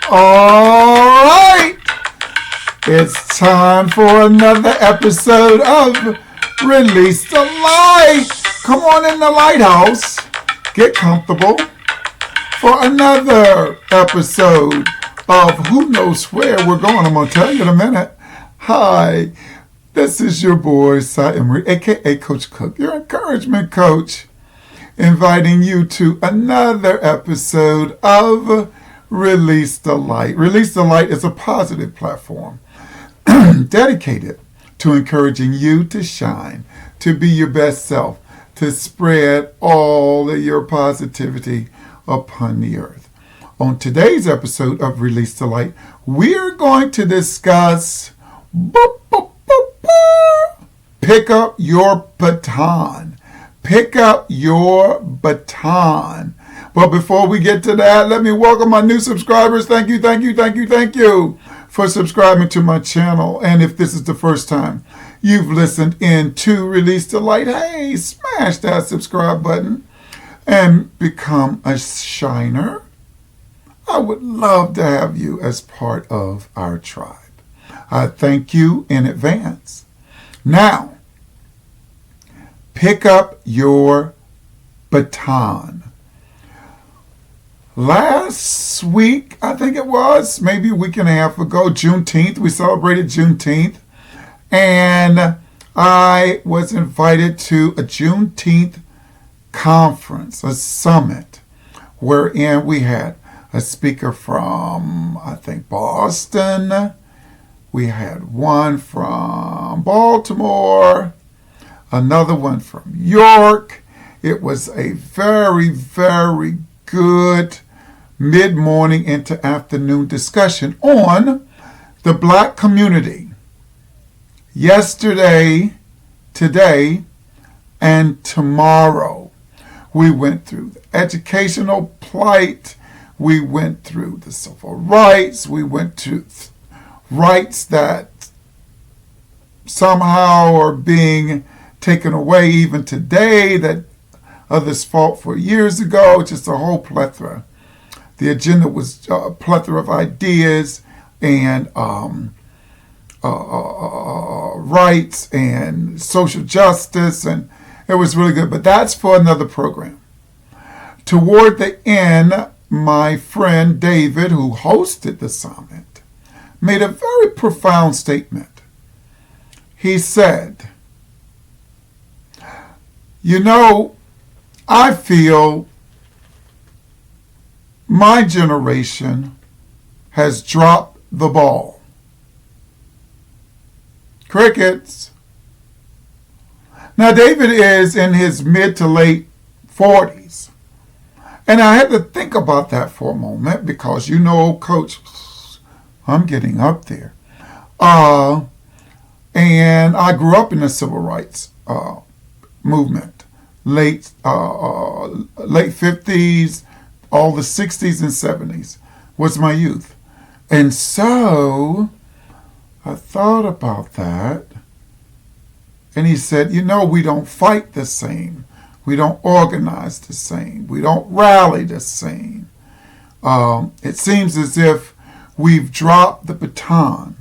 All right, it's time for another episode of Release the Light. Come on in the lighthouse, get comfortable for another episode of Who Knows Where We're Going. I'm going to tell you in a minute. Hi, this is your boy, Cy Emery, a.k.a. Coach Cook, your encouragement coach, inviting you to another episode of Release the Light. Release the Light is a positive platform dedicated to encouraging you to shine, to be your best self, to spread all of your positivity upon the earth. On today's episode of Release the Light, we're going to discuss pick up your baton. Pick up your baton. But before we get to that, let me welcome my new subscribers. Thank you for subscribing to my channel. And if this is the first time you've listened in to Release the Light, hey, smash that subscribe button and become a shiner. I would love to have you as part of our tribe. I thank you in advance. Now, pick up your baton. Last week, I think it was, maybe a week and a half ago, Juneteenth, we celebrated Juneteenth, and I was invited to a Juneteenth conference, a summit, wherein we had a speaker from, I think, Boston. We had one from Baltimore, another one from York. It was a very, very good mid-morning into afternoon discussion on the Black community. Yesterday, today, and tomorrow. We went through the educational plight. We went through the civil rights. We went to rights that somehow are being taken away even today that others fought for years ago. Just a whole plethora. The agenda was a plethora of ideas and rights and social justice, and it was really good. But that's for another program. Toward the end, my friend David, who hosted the summit, made a very profound statement. He said, "You know, I feel my generation has dropped the ball." Crickets. Now, David is in his mid to late 40s. And I had to think about that for a moment because, you know, Coach, I'm getting up there. And I grew up in the civil rights movement. Late 50s, all the 60s and 70s was my youth. And so I thought about that. And he said, you know, we don't fight the same. We don't organize the same. We don't rally the same. It seems as if we've dropped the baton.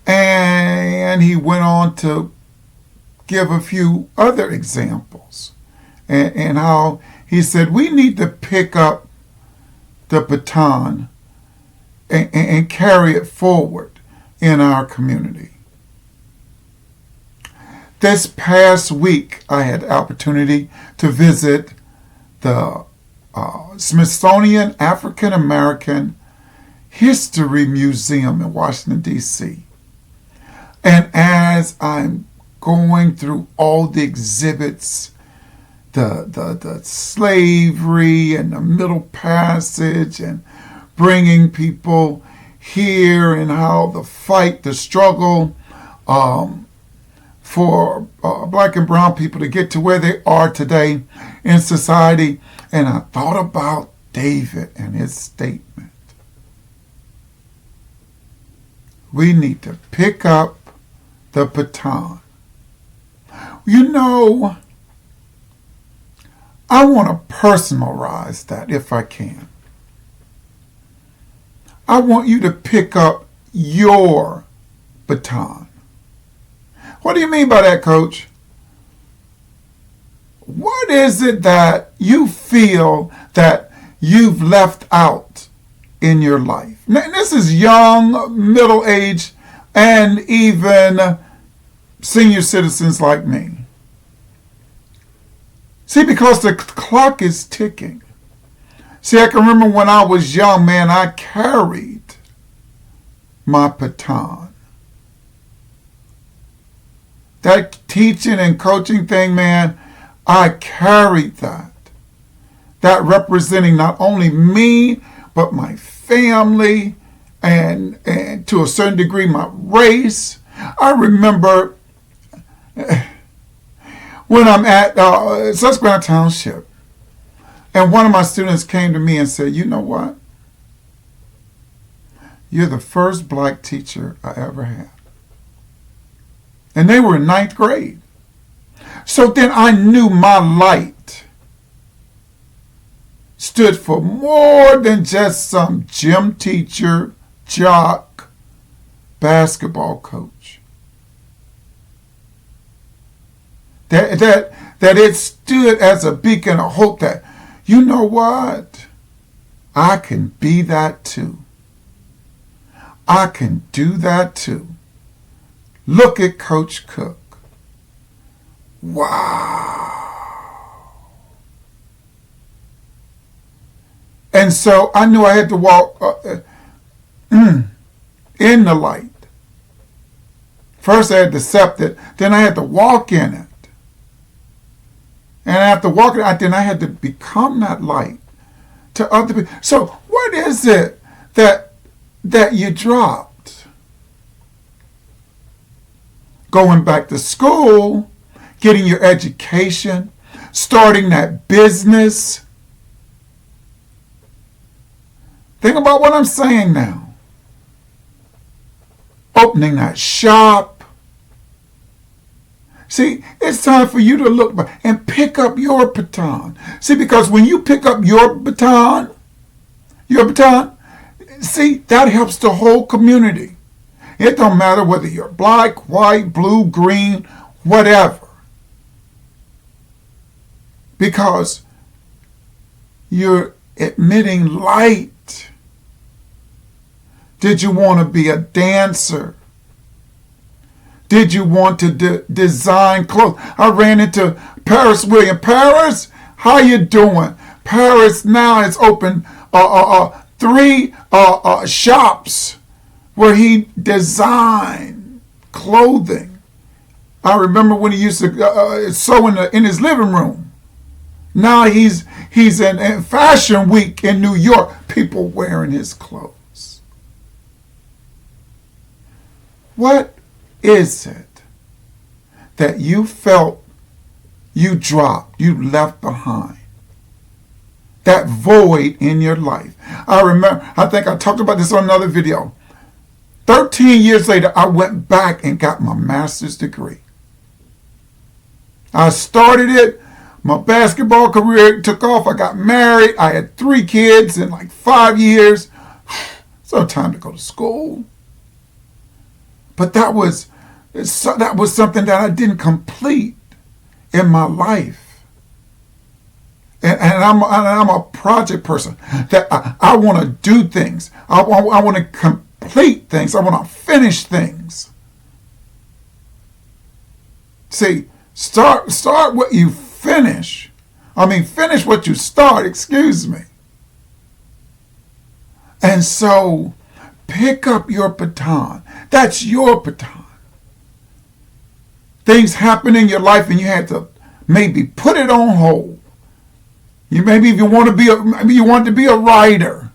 And he went on to give a few other examples and how he said we need to pick up the baton and carry it forward in our community. This past week, I had the opportunity to visit the Smithsonian African American History Museum in Washington, D.C. And as I'm going through all the exhibits, the slavery and the Middle Passage and bringing people here and how the fight, the struggle for black and brown people to get to where they are today in society. And I thought about David and his statement. We need to pick up the baton. You know, I want to personalize that if I can. I want you to pick up your baton. What do you mean by that, Coach? What is it that you feel that you've left out in your life? Now, this is young, middle-aged, and even senior citizens like me. See, because the clock is ticking. See, I can remember when I was young, man, I carried my baton. That teaching and coaching thing, man, I carried that. That representing not only me, but my family and to a certain degree my race. I remember when I'm at Susquehanna Township, and one of my students came to me and said, you know what? You're the first black teacher I ever had. And they were in 9th grade. So then I knew my light stood for more than just some gym teacher, jock, basketball coach. That it stood as a beacon of hope that, you know what? I can be that too. I can do that too. Look at Coach Cook. Wow. And so I knew I had to walk in the light. First I had to accept it, then I had to walk in it. And after walking out, then I had to become that light to other people. So what is it that you dropped? Going back to school, getting your education, starting that business. Think about what I'm saying now. Opening that shop. See, it's time for you to look back and pick up your baton. See, because when you pick up your baton, see, that helps the whole community. It don't matter whether you're black, white, blue, green, whatever. Because you're emitting light. Did you want to be a dancer? Did you want to design clothes? I ran into Paris William. Paris, how you doing? Paris now has opened 3 shops where he designed clothing. I remember when he used to sew in his living room. Now he's in Fashion Week in New York. People wearing his clothes. What is it that you felt you dropped, you left behind? That void in your life. I think I talked about this on another video. 13 years later, I went back and got my master's degree. I started it. My basketball career took off. I got married. I had 3 kids in like 5 years. So time to go to school. But that was something that I didn't complete in my life. And I'm a project person. That I want to do things. I want to complete things. I want to finish things. See, start what you finish. Finish what you start, excuse me. And so, pick up your baton. That's your baton. Things happen in your life and you had to maybe put it on hold. You want to be a writer.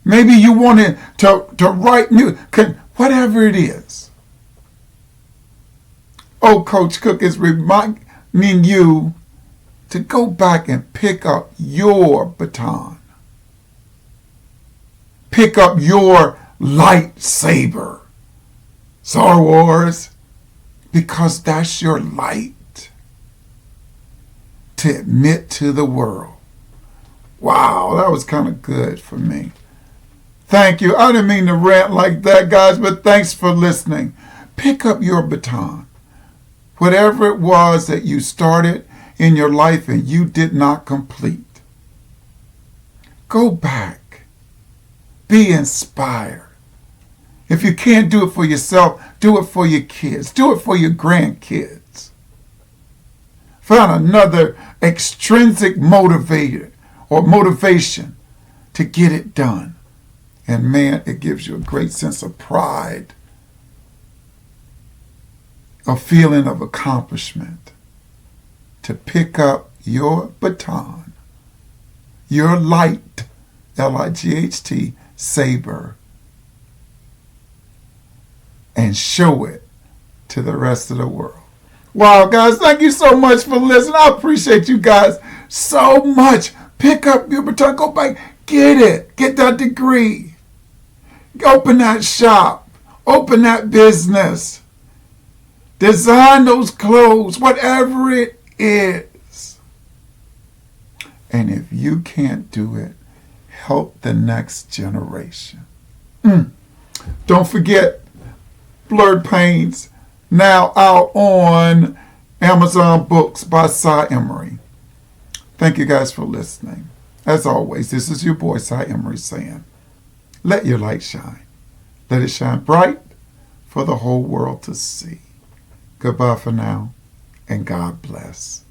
Maybe you wanted to write music, whatever it is. Oh, Coach Cook is reminding you to go back and pick up your baton. Pick up your lightsaber. Star Wars, because that's your light. to admit to the world. Wow, that was kind of good for me. Thank you. I didn't mean to rant like that, guys, but thanks for listening. Pick up your baton. Whatever it was that you started in your life and you did not complete, go back. Be inspired. If you can't do it for yourself, do it for your kids. Do it for your grandkids. Find another extrinsic motivator or motivation to get it done. And man, it gives you a great sense of pride, a feeling of accomplishment to pick up your baton, your light, L-I-G-H-T, saber, and show it to the rest of the world. Wow, guys, thank you so much for listening. I appreciate you guys so much. Pick up your baton, go back, get it, get that degree, open that shop, open that business, design those clothes, whatever it is. And if you can't do it, help the next generation. Don't forget, Blurred Pains, now out on Amazon Books by Cy Emery. Thank you guys for listening. As always, this is your boy Cy Emery saying, let your light shine. Let it shine bright for the whole world to see. Goodbye for now, and God bless.